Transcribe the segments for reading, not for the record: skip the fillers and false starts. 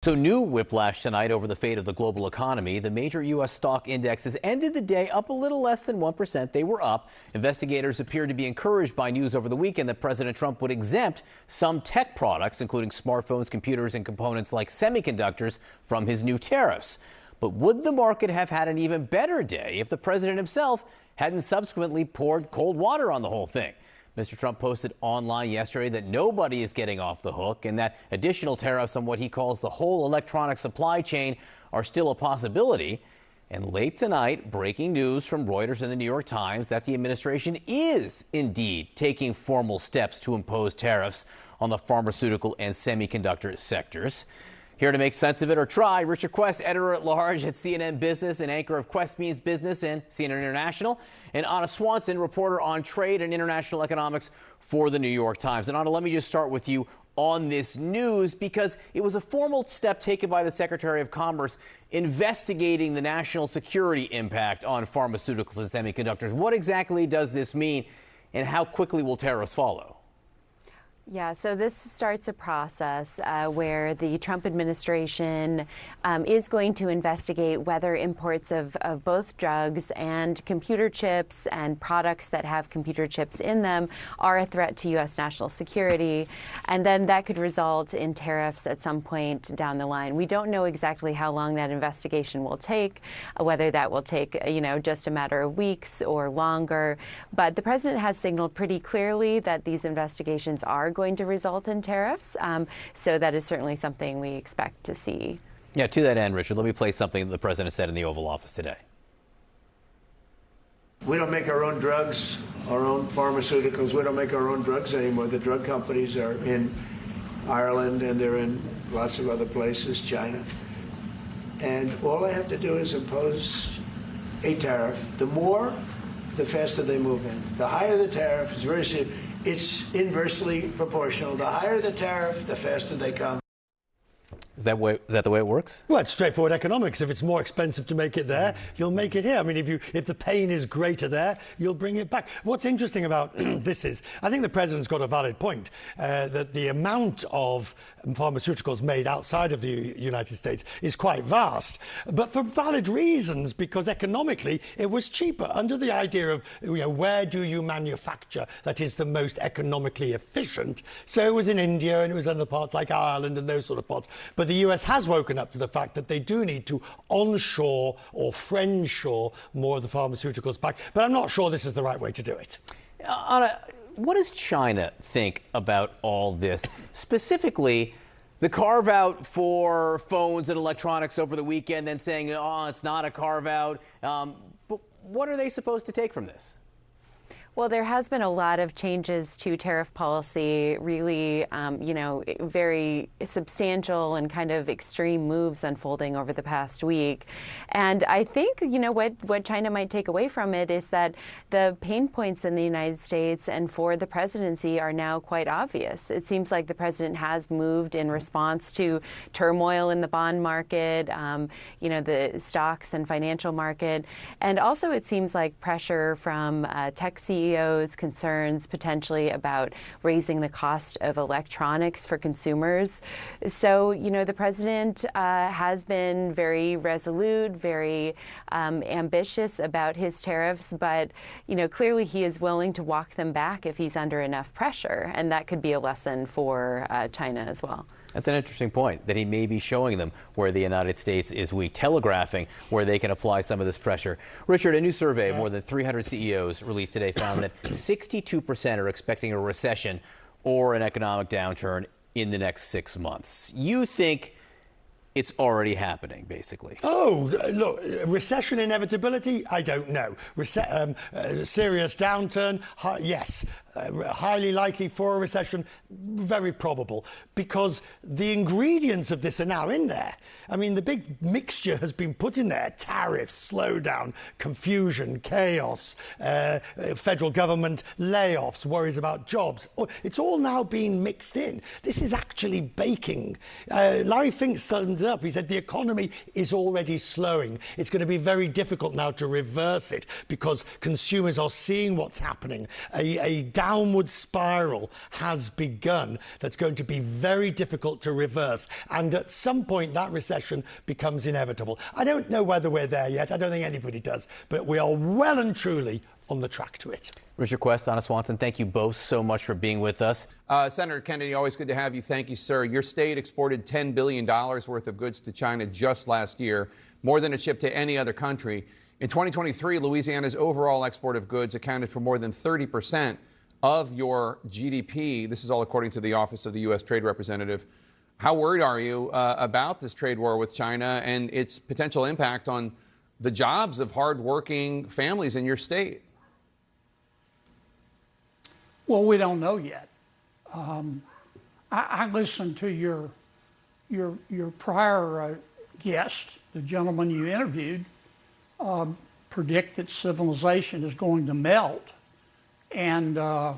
So new whiplash tonight over the fate of the global economy. The major U.S. stock indexes ended the day up a little less than 1%. They were up. Investigators appeared to be encouraged by news over the weekend that President Trump would exempt some tech products, including smartphones, computers, and components like semiconductors, from his new tariffs. But would the market have had an even better day if the president himself hadn't subsequently poured cold water on the whole thing? Mr. Trump posted online yesterday that nobody is getting off the hook and that additional tariffs on what he calls the whole electronic supply chain are still a possibility. And late tonight, breaking news from Reuters and the New York Times that the administration is indeed taking formal steps to impose tariffs on the pharmaceutical and semiconductor sectors. Here to make sense of it, or try, Richard Quest, editor-at-large at CNN Business and anchor of Quest Means Business and CNN International, and Ana Swanson, reporter on trade and international economics for the New York Times. And Ana, let me just start with you on this news, because it was a formal step taken by the Secretary of Commerce investigating the national security impact on pharmaceuticals and semiconductors. What exactly does this mean, and how quickly will tariffs follow? Yeah, so this starts a process where the Trump administration is going to investigate whether imports of both drugs and computer chips and products that have computer chips in them are a threat to U.S. national security. And then that could result in tariffs at some point down the line. We don't know exactly how long that investigation will take, whether that will take, just a matter of weeks or longer. But the president has signaled pretty clearly that these investigations are going to result in tariffs. So that is certainly something we expect to see. Yeah, to that end, Richard, let me play something that the president said in the Oval Office today. We don't make our own drugs, our own pharmaceuticals. We don't make our own drugs anymore. The drug companies are in Ireland and they're in lots of other places, China. And all I have to do is impose a tariff. The more, the faster they move in. The higher the tariff, is very serious. It's inversely proportional. The higher the tariff, the faster they come. Is that the way it works? Well, it's straightforward economics. If it's more expensive to make it there, you'll make it here. I mean, if the pain is greater there, you'll bring it back. What's interesting about this is, I think the president's got a valid point, that the amount of pharmaceuticals made outside of the United States is quite vast, but for valid reasons, because economically it was cheaper. Under the idea of, where do you manufacture that is the most economically efficient? So it was in India and it was in other parts like Ireland and those sort of parts. But the US has woken up to the fact that they do need to onshore or friendshore more of the pharmaceuticals back. But I'm not sure this is the right way to do it. Ana, what does China think about all this? Specifically, the carve-out for phones and electronics over the weekend, then saying, oh, it's not a carve-out. But what are they supposed to take from this? Well, there has been a lot of changes to tariff policy, really, very substantial and kind of extreme moves unfolding over the past week. And I think, what China might take away from it is that the pain points in the United States and for the presidency are now quite obvious. It seems like the president has moved in response to turmoil in the bond market, the stocks and financial market. And also it seems like pressure from tech CEOs, concerns potentially about raising the cost of electronics for consumers. So, the president has been very resolute, very ambitious about his tariffs, but, clearly he is willing to walk them back if he's under enough pressure. And that could be a lesson for China as well. That's an interesting point, that he may be showing them where the United States is weak, telegraphing where they can apply some of this pressure. Richard, a new survey of more than 300 CEOs released today found that 62% are expecting a recession or an economic downturn in the next 6 months. You think it's already happening, basically? Oh, look, recession inevitability? I don't know. Serious downturn? Yes. Highly likely for a recession? Very probable, because the ingredients of this are now in there. I mean, the big mixture has been put in there: tariffs, slowdown, confusion, chaos, federal government layoffs, worries about jobs. It's all now being mixed in. This is actually baking. Larry Fink summed up. He said the economy is already slowing. It's going to be very difficult now to reverse it because consumers are seeing what's happening. A downward spiral has begun that's going to be very difficult to reverse. And at some point, that recession becomes inevitable. I don't know whether we're there yet. I don't think anybody does. But we are well and truly on the track to it. Richard Quest, Ana Swanson, thank you both so much for being with us. Senator Kennedy, always good to have you. Thank you, sir. Your state exported $10 billion worth of goods to China just last year, more than it shipped to any other country. In 2023, Louisiana's overall export of goods accounted for more than 30% of your GDP. This is all according to the Office of the U.S. Trade Representative. How worried are you about this trade war with China and its potential impact on the jobs of hardworking families in your state? Well, we don't know yet. I listened to your prior guest, the gentleman you interviewed, predict that civilization is going to melt, and I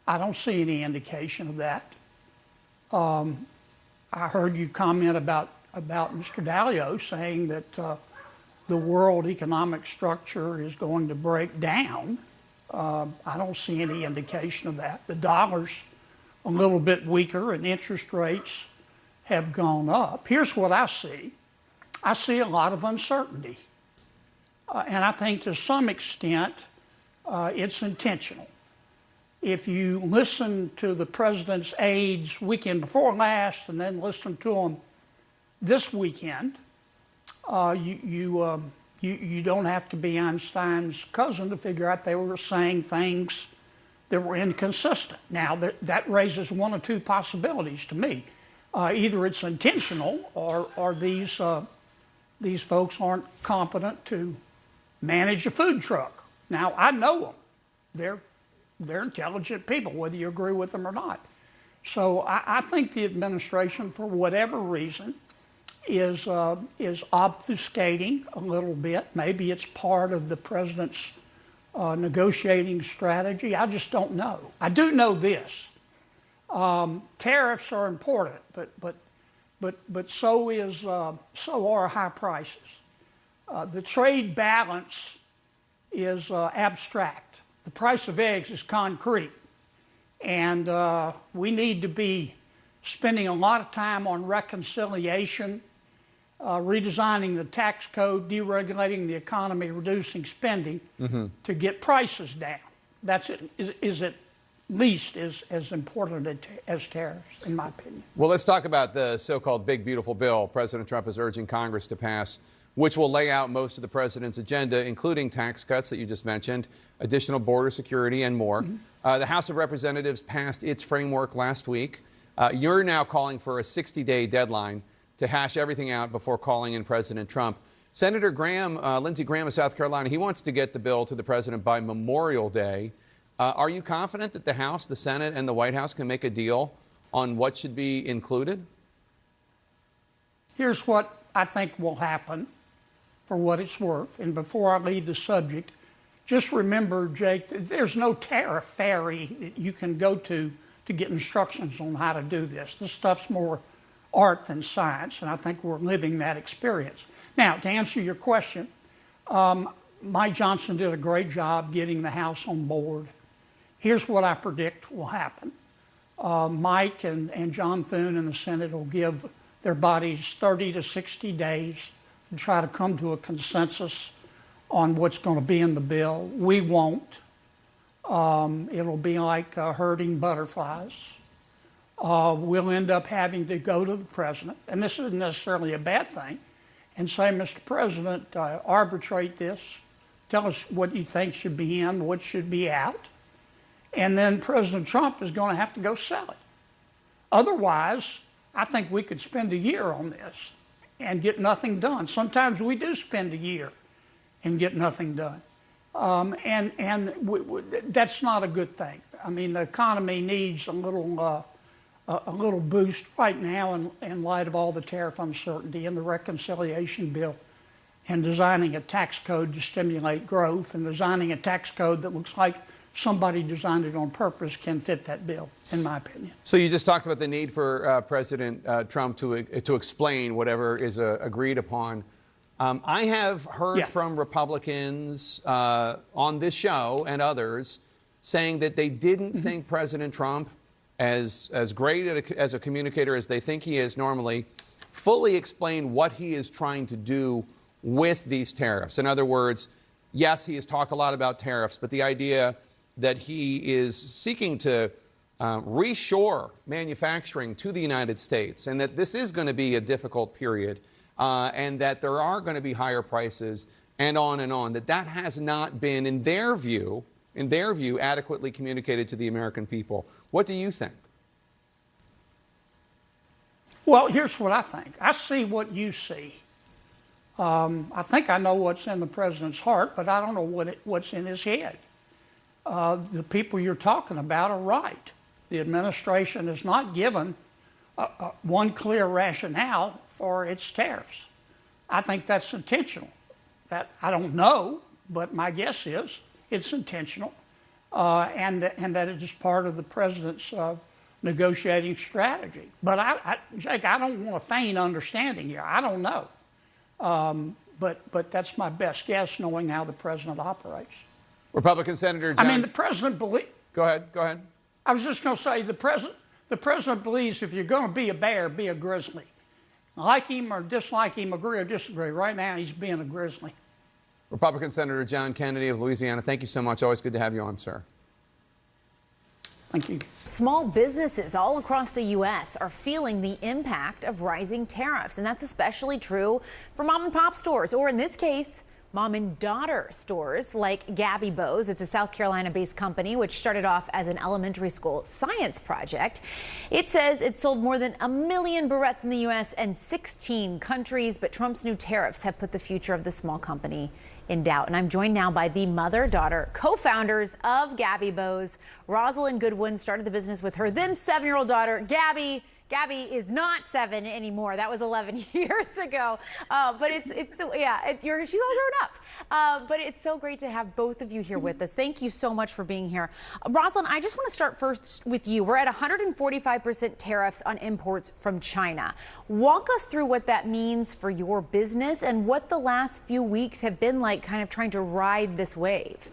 don't see any indication of that. I heard you comment about Mr. Dalio saying that the world economic structure is going to break down. I don't see any indication of that. The dollar's a little bit weaker and interest rates have gone up. Here's what I see. I see a lot of uncertainty. And I think to some extent it's intentional. If you listen to the president's aides weekend before last and then listen to them this weekend, you don't have to be Einstein's cousin to figure out they were saying things that were inconsistent. Now, that raises one or two possibilities to me. Either it's intentional or these folks aren't competent to manage a food truck. Now, I know them. They're intelligent people, whether you agree with them or not. So I think the administration, for whatever reason, is obfuscating a little bit. Maybe it's part of the president's negotiating strategy. I just don't know. I do know this: tariffs are important, but so are high prices. The trade balance is abstract. The price of eggs is concrete, and we need to be spending a lot of time on reconciliation, redesigning the tax code, deregulating the economy, reducing spending to get prices down. That's it. Is at least as important as tariffs, in my opinion. Well, let's talk about the so-called big, beautiful bill President Trump is urging Congress to pass, which will lay out most of the president's agenda, including tax cuts that you just mentioned, additional border security, and more. The House of Representatives passed its framework last week. You're now calling for a 60-day deadline to hash everything out before calling in President Trump. Senator Lindsey Graham of South Carolina, he wants to get the bill to the president by Memorial Day. Are you confident that the House, the Senate, and the White House can make a deal on what should be included? Here's what I think will happen, for what it's worth. And before I leave the subject, just remember, Jake, there's no tariff fairy that you can go to get instructions on how to do this. This stuff's more art than science, and I think we're living that experience. Now, to answer your question, Mike Johnson did a great job getting the House on board. Here's what I predict will happen. Mike and John Thune in the Senate will give their bodies 30 to 60 days to try to come to a consensus on what's going to be in the bill. We won't. It'll be like herding butterflies. We'll end up having to go to the president, and this isn't necessarily a bad thing, and say, Mr. President, arbitrate this. Tell us what you think should be in, what should be out. And then President Trump is going to have to go sell it. Otherwise, I think we could spend a year on this and get nothing done. Sometimes we do spend a year and get nothing done. That's not a good thing. I mean, the economy needs a little boost right now in light of all the tariff uncertainty and the reconciliation bill, and designing a tax code to stimulate growth, and designing a tax code that looks like somebody designed it on purpose can fit that bill, in my opinion. So you just talked about the need for President Trump to explain whatever is agreed upon. I have heard from Republicans on this show and others saying that they didn't think President Trump, as great as a communicator as they think he is normally, fully explained what he is trying to do with these tariffs. In other words, yes, he has talked a lot about tariffs, but the idea that he is seeking to reshore manufacturing to the United States, and that this is going to be a difficult period, and that there are going to be higher prices, and on, that has not been, in their view, adequately communicated to the American people. What do you think? Well, here's what I think. I see what you see. I think I know what's in the president's heart, but I don't know what's in his head. The people you're talking about are right. The administration has not given one clear rationale for its tariffs. I think that's intentional. That I don't know, but my guess is it's intentional, and that it is part of the president's negotiating strategy. But Jake, I don't want to feign understanding here. I don't know, but that's my best guess, knowing how the president operates. Republican Senator John. I mean, the president believes. Go ahead. I was just going to say the president believes if you're going to be a bear, be a grizzly. Like him or dislike him, agree or disagree. Right now, he's being a grizzly. Republican Senator John Kennedy of Louisiana, thank you so much. Always good to have you on, sir. Thank you. Small businesses all across the U.S. are feeling the impact of rising tariffs, and that's especially true for mom and pop stores, or in this case, mom and daughter stores like Gabby Bo's. It's a South Carolina-based company which started off as an elementary school science project. It says it sold more than 1 million barrettes in the U.S. and 16 countries, but Trump's new tariffs have put the future of the small company in doubt. And I'm joined now by the mother-daughter co-founders of Gabby Bo's. Rosalind Goodwin started the business with her then 7-year-old daughter, Gabby. Gabby is not 7 anymore. That was 11 years ago. But she's all grown up. But it's so great to have both of you here with us. Thank you so much for being here. Rosalind, I just want to start first with you. We're at 145% tariffs on imports from China. Walk us through what that means for your business and what the last few weeks have been like, kind of trying to ride this wave.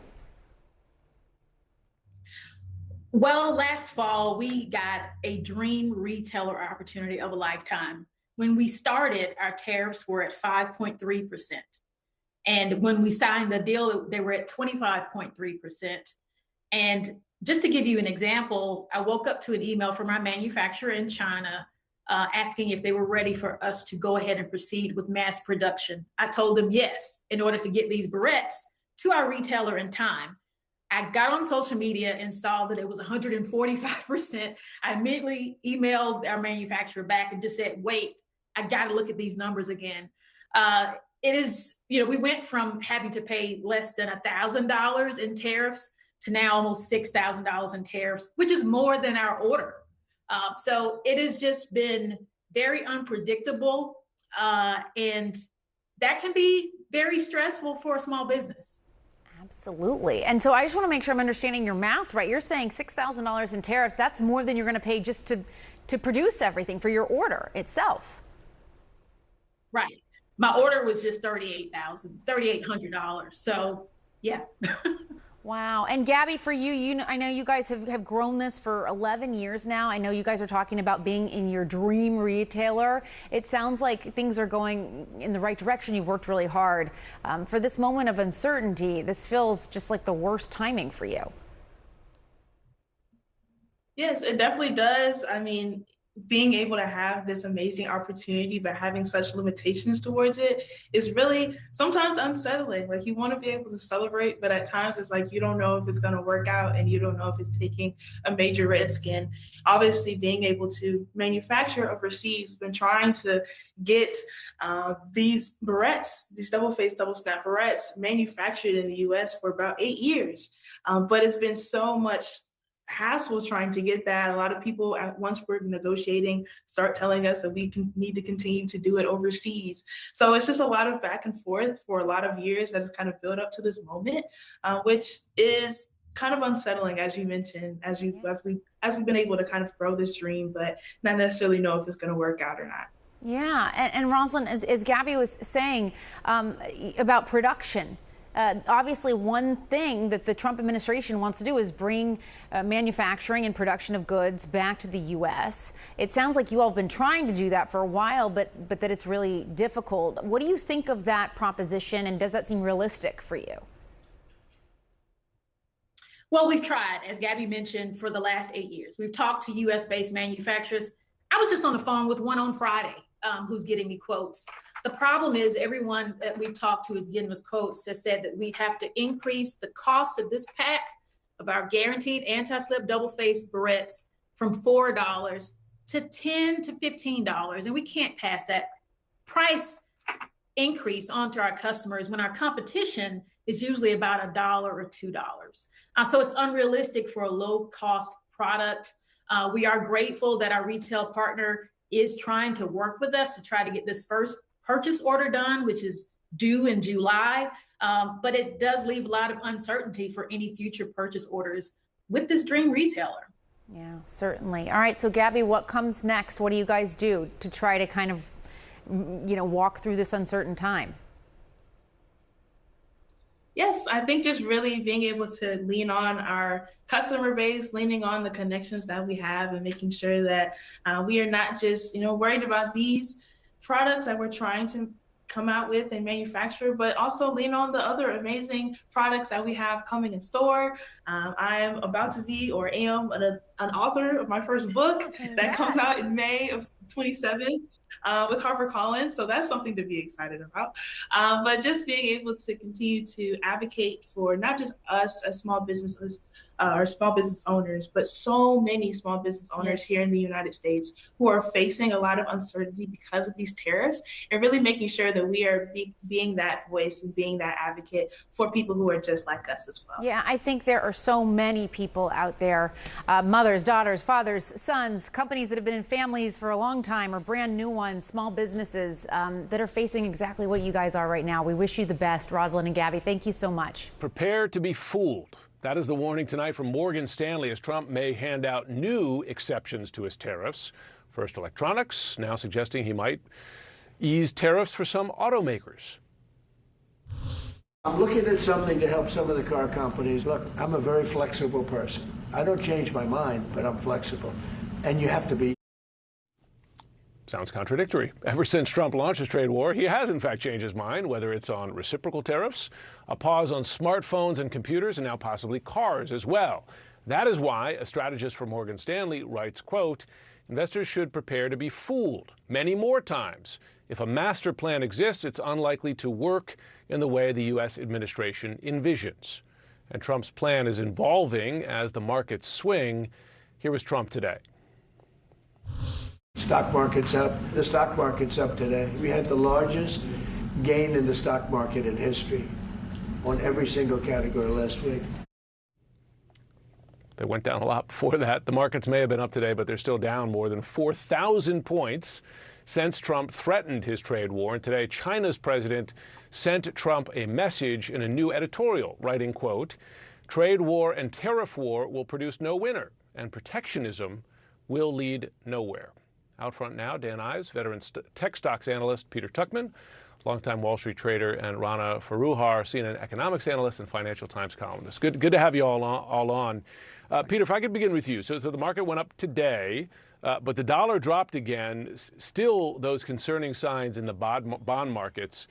Well, last fall, we got a dream retailer opportunity of a lifetime. When we started, our tariffs were at 5.3%. And when we signed the deal, they were at 25.3%. And just to give you an example, I woke up to an email from our manufacturer in China asking if they were ready for us to go ahead and proceed with mass production. I told them yes, in order to get these barrettes to our retailer in time. I got on social media and saw that it was 145%. I immediately emailed our manufacturer back and just said, wait, I got to look at these numbers again. It is, we went from having to pay less than $1,000 in tariffs to now almost $6,000 in tariffs, which is more than our order. So it has just been very unpredictable. And that can be very stressful for a small business. Absolutely. And so I just want to make sure I'm understanding your math right. You're saying $6,000 in tariffs. That's more than you're going to pay just to produce everything for your order itself. Right. My order was just $3,800. So, yeah. Wow. And Gabby, for you, I know you guys have grown this for 11 years now. I know you guys are talking about being in your dream retailer. It sounds like things are going in the right direction. You've worked really hard. For this moment of uncertainty, this feels just like the worst timing for you. Yes, it definitely does. I mean, being able to have this amazing opportunity, but having such limitations towards it is really sometimes unsettling. Like, you want to be able to celebrate, but at times it's like, you don't know if it's going to work out and you don't know if it's taking a major risk. And obviously being able to manufacture overseas, we've been trying to get these barrettes, these double-faced, double-snap barrettes manufactured in the US for about 8 years. But it's been so much hassle trying to get that. A lot of people, once we're negotiating, start telling us that we need to continue to do it overseas. So it's just a lot of back and forth for a lot of years that has kind of built up to this moment, which is kind of unsettling, as you mentioned, as we've been able to kind of grow this dream, but not necessarily know if it's going to work out or not. Yeah, and Rosalind, as Gabby was saying about production, obviously one thing that the Trump administration wants to do is bring manufacturing and production of goods back to the U.S. It sounds like you all have been trying to do that for a while, but that it's really difficult. What do you think of that proposition, and does that seem realistic for you? Well, we've tried, as Gabby mentioned, for the last 8 years. We've talked to U.S.-based manufacturers. I was just on the phone with one on Friday who's getting me quotes. The problem is everyone that we've talked to is getting us quotes has said that we have to increase the cost of this pack of our guaranteed anti-slip double-faced barrettes from $4 to $10 to $15. And we can't pass that price increase onto our customers when our competition is usually about $1 or $2. So it's unrealistic for a low-cost product. We are grateful that our retail partner is trying to work with us to try to get this first purchase order done, which is due in July. But it does leave a lot of uncertainty for any future purchase orders with this dream retailer. Yeah, certainly. All right, so Gabby, what comes next? What do you guys do to try to kind of, walk through this uncertain time? Yes, I think just really being able to lean on our customer base, leaning on the connections that we have, and making sure that we are not just, worried about these products that we're trying to come out with and manufacture, but also lean on the other amazing products that we have coming in store. I am about to be, or am, an author of my first book that comes out in May of 27. With HarperCollins, so that's something to be excited about. But just being able to continue to advocate for not just us as small businesses or small business owners, but so many small business owners here in the United States who are facing a lot of uncertainty because of these tariffs, and really making sure that we are being that voice and being that advocate for people who are just like us as well. Yeah, I think there are so many people out there, mothers, daughters, fathers, sons, companies that have been in families for a long time or brand new ones, small businesses that are facing exactly what you guys are right now. We wish you the best, Rosalind and Gabby. Thank you so much. Prepare to be fooled. That is the warning tonight from Morgan Stanley as Trump may hand out new exceptions to his tariffs. First electronics, now suggesting he might ease tariffs for some automakers. I'm looking at something to help some of the car companies. Look, I'm a very flexible person. I don't change my mind, but I'm flexible. And you have to be. Sounds contradictory. Ever since Trump launched his trade war, he has in fact changed his mind, whether it's on reciprocal tariffs, a pause on smartphones and computers, and now possibly cars as well. That is why a strategist for Morgan Stanley writes, quote, investors should prepare to be fooled many more times. If a master plan exists, it's unlikely to work in the way the U.S. administration envisions. And Trump's plan is evolving as the markets swing. Here was Trump today. Stock market's up. The stock market's up today. We had the largest gain in the stock market in history on every single category last week. They went down a lot before that. The markets may have been up today, but they're still down more than 4,000 points since Trump threatened his trade war. And today, China's president sent Trump a message in a new editorial, writing, quote, trade war and tariff war will produce no winner, and protectionism will lead nowhere. Out front now, Dan Ives, veteran tech stocks analyst Peter Tuchman, longtime Wall Street trader, and Rana Foroohar, CNN economics analyst and Financial Times columnist. Good to have you all on. Peter, if I could begin with you. So the market went up today, but the dollar dropped again. Still those concerning signs in the bond markets.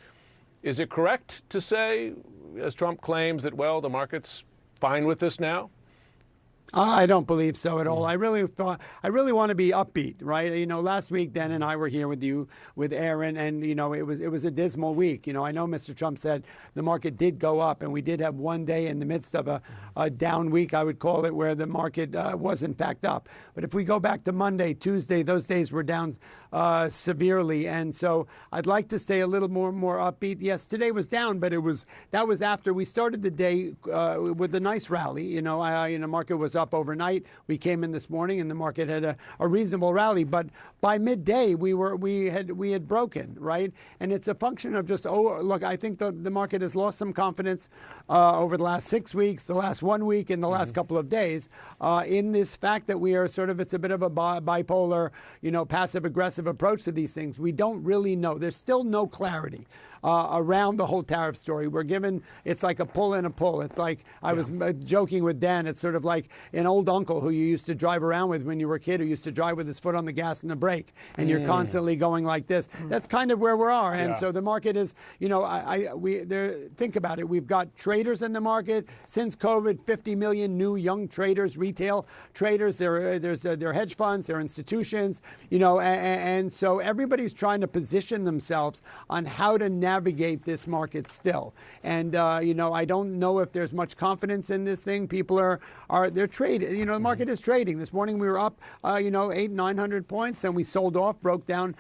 Is it correct to say, as Trump claims, that, well, the market's fine with this now? I don't believe so at all. I really want to be upbeat, right? Last week, Dan and I were here with you, with Aaron, and, it was a dismal week. I know Mr. Trump said the market did go up, and we did have one day in the midst of a down week, I would call it, where the market was in fact up. But if we go back to Monday, Tuesday, those days were down severely. And so I'd like to stay a little more upbeat. Yes, today was down, but that was after we started the day with a nice rally. The market was up overnight. We came in this morning and the market had a reasonable rally, but by midday we had broken, right? And it's a function of just, look, I think the market has lost some confidence over the last 6 weeks, the last 1 week, and the last couple of days in this fact that we are it's a bit of a bipolar, passive aggressive approach to these things. We don't really know. There's still no clarity around the whole tariff story. We're given, it's like a pull and a pull. It's like, I was joking with Dan, it's sort of like an old uncle who you used to drive around with when you were a kid, who used to drive with his foot on the gas and the brake, and you're constantly going like this. That's kind of where we are. And so the market is, think about it. We've got traders in the market. Since COVID, 50 million new young traders, retail traders. They're hedge funds, they're institutions, and so everybody's trying to position themselves on how to navigate this market still. And, I don't know if there's much confidence in this thing. People they're trading. The market is trading. This morning we were up, 800-900 points, and we sold off, broke down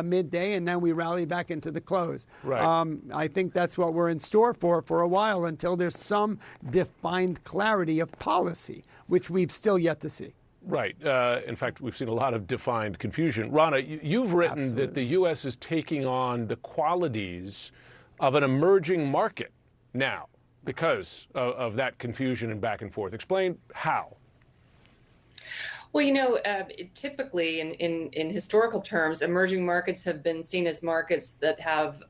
midday, and then we rallied back into the close. Right. I think that's what we're in store for a while, until there's some defined clarity of policy, which we've still yet to see. Right. In fact, we've seen a lot of defined confusion. Rana, you've written that the U.S. is taking on the qualities of an emerging market now because of that confusion and back and forth. Explain how. Well, typically in historical terms, emerging markets have been seen as markets that have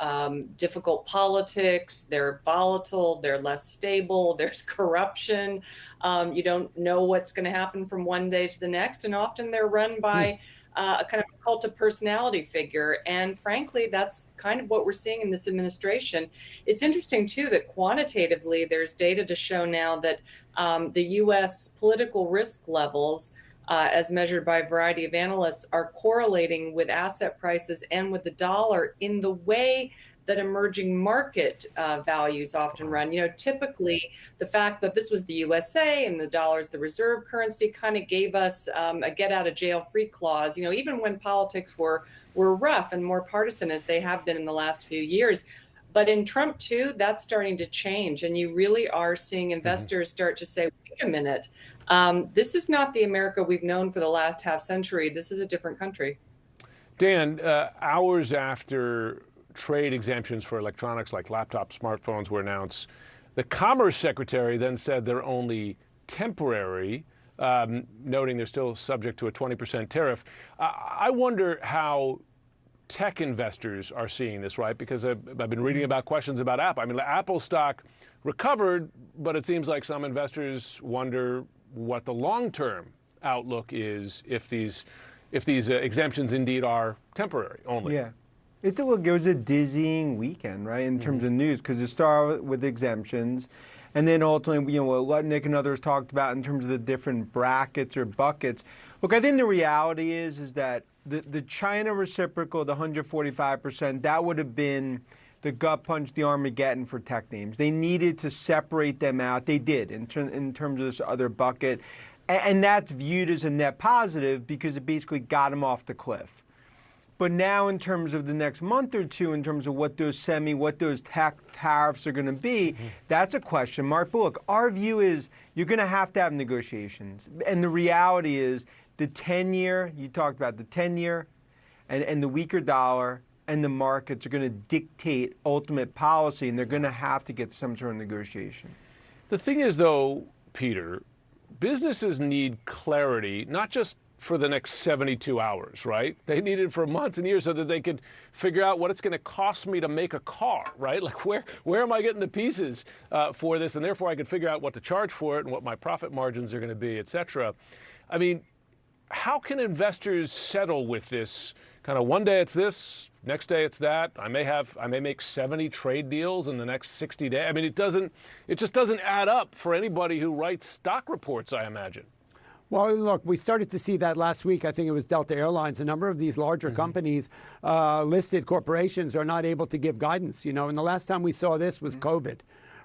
difficult politics, they're volatile, they're less stable, there's corruption. You don't know what's going to happen from one day to the next, and often they're run by a kind of a cult of personality figure. And frankly, that's kind of what we're seeing in this administration. It's interesting, too, that quantitatively there's data to show now that the U.S. political risk levels, as measured by a variety of analysts, are correlating with asset prices and with the dollar in the way that emerging market values often run. Typically the fact that this was the USA and the dollar is the reserve currency kind of gave us a get out of jail free clause, even when politics were rough and more partisan as they have been in the last few years. But in Trump, too, that's starting to change. And you really are seeing investors start to say, wait a minute, this is not the America we've known for the last half century. This is a different country. Dan, hours after trade exemptions for electronics like laptops, smartphones were announced, the Commerce Secretary then said they're only temporary, noting they're still subject to a 20% tariff. I wonder how tech investors are seeing this, right? Because I've been reading about questions about Apple. I mean, Apple stock recovered, but it seems like some investors wonder what the long-term outlook is if these exemptions indeed are temporary only. Yeah. It was a dizzying weekend, right, in terms of news, because it started with exemptions, and then ultimately, what Nick and others talked about in terms of the different brackets or buckets. Look, I think the reality is that the China reciprocal, the 145%, that would have been the gut punch, the Armageddon for tech names. They needed to separate them out. They did in terms of this other bucket, and that's viewed as a net positive because it basically got them off the cliff. But now in terms of the next month or two, in terms of what those tech tariffs are going to be, that's a question mark. But look, our view is you're going to have negotiations. And the reality is the 10-year, you talked about the 10-year and the weaker dollar and the markets are going to dictate ultimate policy, and they're going to have to get some sort of negotiation. The thing is, though, Peter, businesses need clarity, not just for the next 72 hours, right? They need it for months and years so that they could figure out what it's going to cost me to make a car, right? Like where am I getting the pieces for this? And therefore I could figure out what to charge for it and what my profit margins are going to be, et cetera. I mean, how can investors settle with this kind of one day it's this, next day it's that? I may make 70 trade deals in the next 60 days. I mean, it just doesn't add up for anybody who writes stock reports, I imagine. Well, look, we started to see that last week. I think it was Delta Airlines. A number of these larger companies, listed corporations, are not able to give guidance. And the last time we saw this was COVID,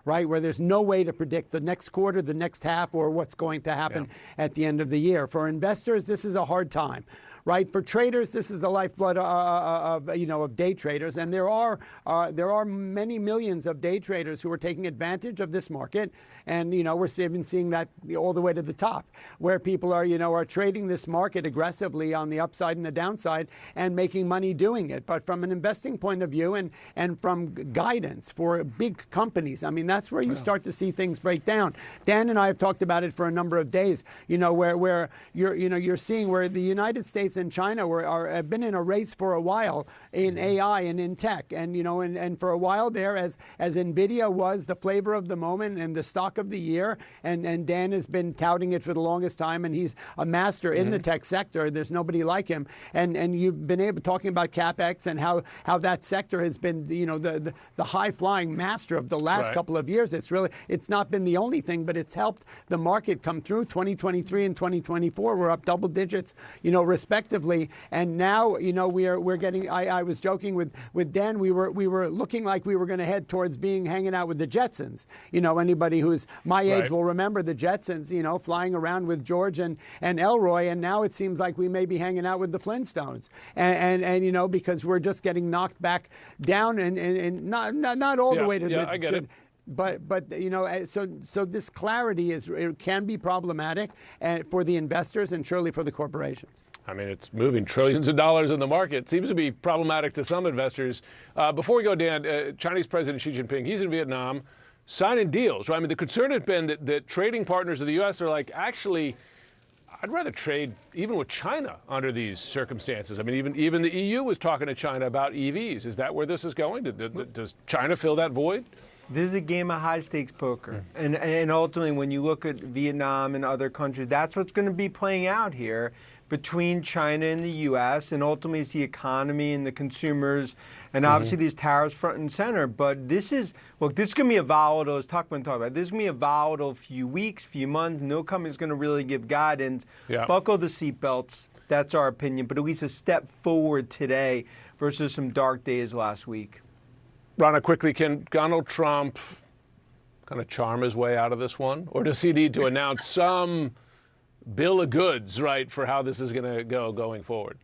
right, where there's no way to predict the next quarter, the next half, or what's going to happen at the end of the year. For investors, this is a hard time, right? For traders, this is the lifeblood of day traders, and there are many millions of day traders who are taking advantage of this market, and we're even seeing that all the way to the top, where people are trading this market aggressively on the upside and the downside and making money doing it. But from an investing point of view and from guidance for big companies, I mean, that's where you start to see things break down. Dan and I have talked about it for a number of days, where you're seeing where the United States and China have been in a race for a while in AI and in tech, and for a while there, as Nvidia was the flavor of the moment and the stock of the year, and Dan has been touting it for the longest time, and he's a master in the tech sector. There's nobody like him, and you've been talking about CapEx and how that sector has been the high flying master of the last couple of years. It's not been the only thing, but it's helped the market come through. 2023 and 2024 we're up double digits, respectively, and now we're getting. I was joking with Dan. We were looking like we were going to head towards hanging out with the Jetsons. Anybody who's my age will remember the Jetsons. Flying around with George and Elroy, and now it seems like we may be hanging out with the Flintstones, and because we're just getting knocked back down and not all the way to the. I get it. But so this clarity it can be problematic for the investors and surely for the corporations. I mean, it's moving trillions of dollars in the market. Seems to be problematic to some investors. Before we go, Dan, Chinese President Xi Jinping, he's in Vietnam signing deals, right? I mean, the concern has been that trading partners of the U.S. are like, actually, I'd rather trade even with China under these circumstances. I mean, even the EU was talking to China about EVs. Is that where this is going? Does China fill that void? This is a game of high-stakes poker. And ultimately, when you look at Vietnam and other countries, that's what's going to be playing out here between China and the U.S., and ultimately it's the economy and the consumers, and obviously these tariffs front and center. But this is going to be a volatile, as Tuchman talked about, this is going to be a volatile few weeks, few months. No company's going to really give guidance. Buckle the seatbelts. That's our opinion, but at least a step forward today versus some dark days last week. Rana, quickly, can Donald Trump kind of charm his way out of this one? Or does he need to announce some bill of goods, right, for how this is going to go going forward?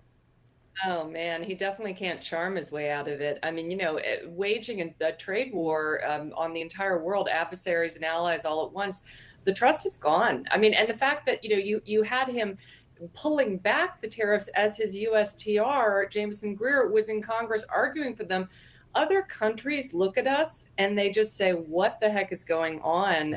Oh, man, he definitely can't charm his way out of it. I mean, waging a trade war on the entire world, adversaries and allies all at once, the trust is gone. I mean, and the fact that, you had him pulling back the tariffs as his USTR, Jameson Greer, was in Congress arguing for them. Other countries look at us and they just say, what the heck is going on?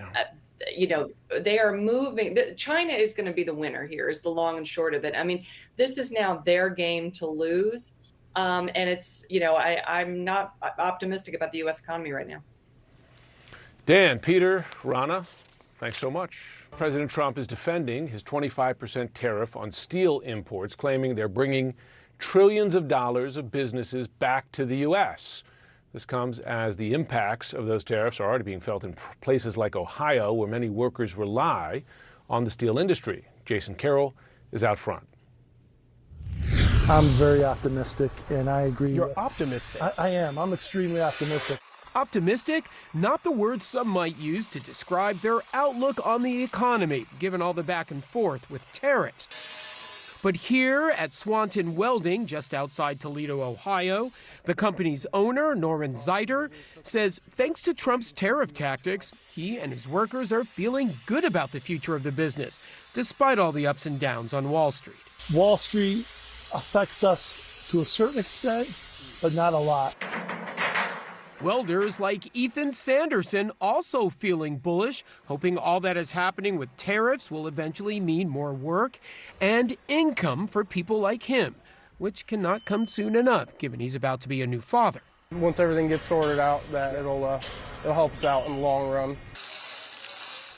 They are moving. China is going to be the winner here is the long and short of it. I mean, this is now their game to lose. And it's, I'm not optimistic about the U.S. economy right now. Dan, Peter, Rana, thanks so much. President Trump is defending his 25% tariff on steel imports, claiming they're bringing trillions of dollars of businesses back to the U.S. This comes as the impacts of those tariffs are already being felt in places like Ohio, where many workers rely on the steel industry. Jason Carroll is out front. I'm very optimistic, and I agree. You're optimistic? I am. I'm extremely optimistic. Optimistic? Not the word some might use to describe their outlook on the economy, given all the back and forth with tariffs. But here at Swanson Welding, just outside Toledo, Ohio, the company's owner, Norman Zeiter, says thanks to Trump's tariff tactics, he and his workers are feeling good about the future of the business, despite all the ups and downs on Wall Street. Wall Street affects us to a certain extent, but not a lot. Welders like Ethan Sanderson also feeling bullish, hoping all that is happening with tariffs will eventually mean more work and income for people like him, which cannot come soon enough, given he's about to be a new father. Once everything gets sorted out, that it'll help us out in the long run.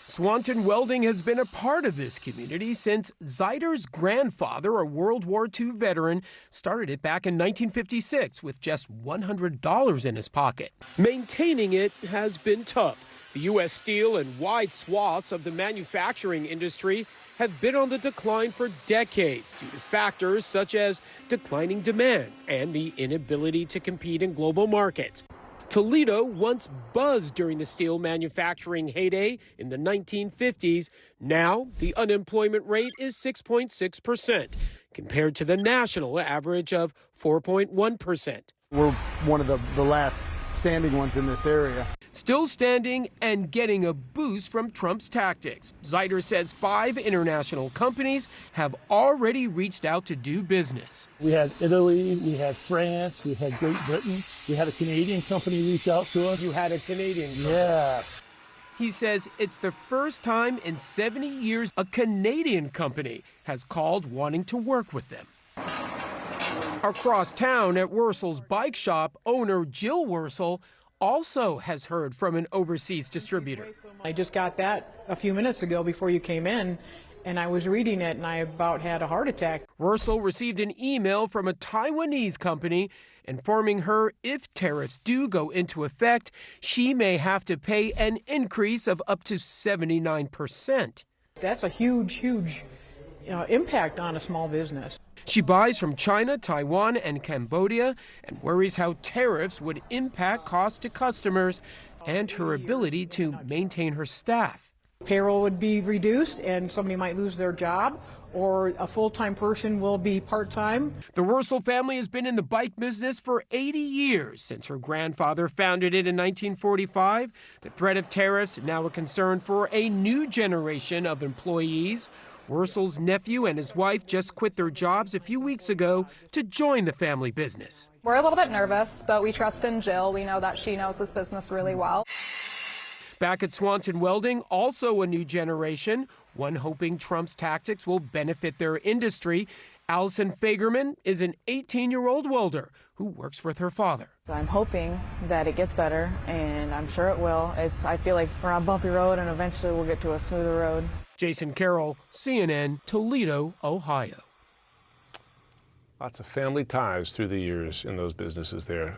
Swanson Welding has been a part of this community since Zeiter's grandfather, a World War II veteran, started it back in 1956 with just $100 in his pocket. Maintaining it has been tough. The U.S. Steel and wide swaths of the manufacturing industry have been on the decline for decades due to factors such as declining demand and the inability to compete in global markets. Toledo once buzzed during the steel manufacturing heyday in the 1950s. Now, the unemployment rate is 6.6%. compared to the national average of 4.1%. We're one of the last standing ones in this area. Still standing and getting a boost from Trump's tactics. Zyder says 5 international companies have already reached out to do business. We had Italy, we had France, we had Great Britain. We had a Canadian company reach out to us. You had a Canadian company? Yes. He says it's the first time in 70 years a Canadian company has called wanting to work with them. Across town at Wurzel's bike shop, owner Jill Wurzel also has heard from an overseas distributor. I just got that a few minutes ago before you came in, and I was reading it and I about had a heart attack. Wurzel received an email from a Taiwanese company informing her if tariffs do go into effect, she may have to pay an increase of up to 79%. That's a huge impact on a small business. She buys from China, Taiwan, and Cambodia and worries how tariffs would impact costs to customers and her ability to maintain her staff. Payroll would be reduced and somebody might lose their job, or a full-time person will be part-time. The Wurzel family has been in the bike business for 80 years, since her grandfather founded it in 1945. The threat of tariffs now a concern for a new generation of employees. Wurzel's nephew and his wife just quit their jobs a few weeks ago to join the family business. We're a little bit nervous, but we trust in Jill. We know that she knows this business really well. Back at Swanson Welding, also a new generation, one hoping Trump's tactics will benefit their industry. Allison Fagerman is an 18-year-old welder who works with her father. I'm hoping that it gets better, and I'm sure it will. I feel like we're on a bumpy road, and eventually we'll get to a smoother road. Jason Carroll, CNN, Toledo, Ohio. Lots of family ties through the years in those businesses there.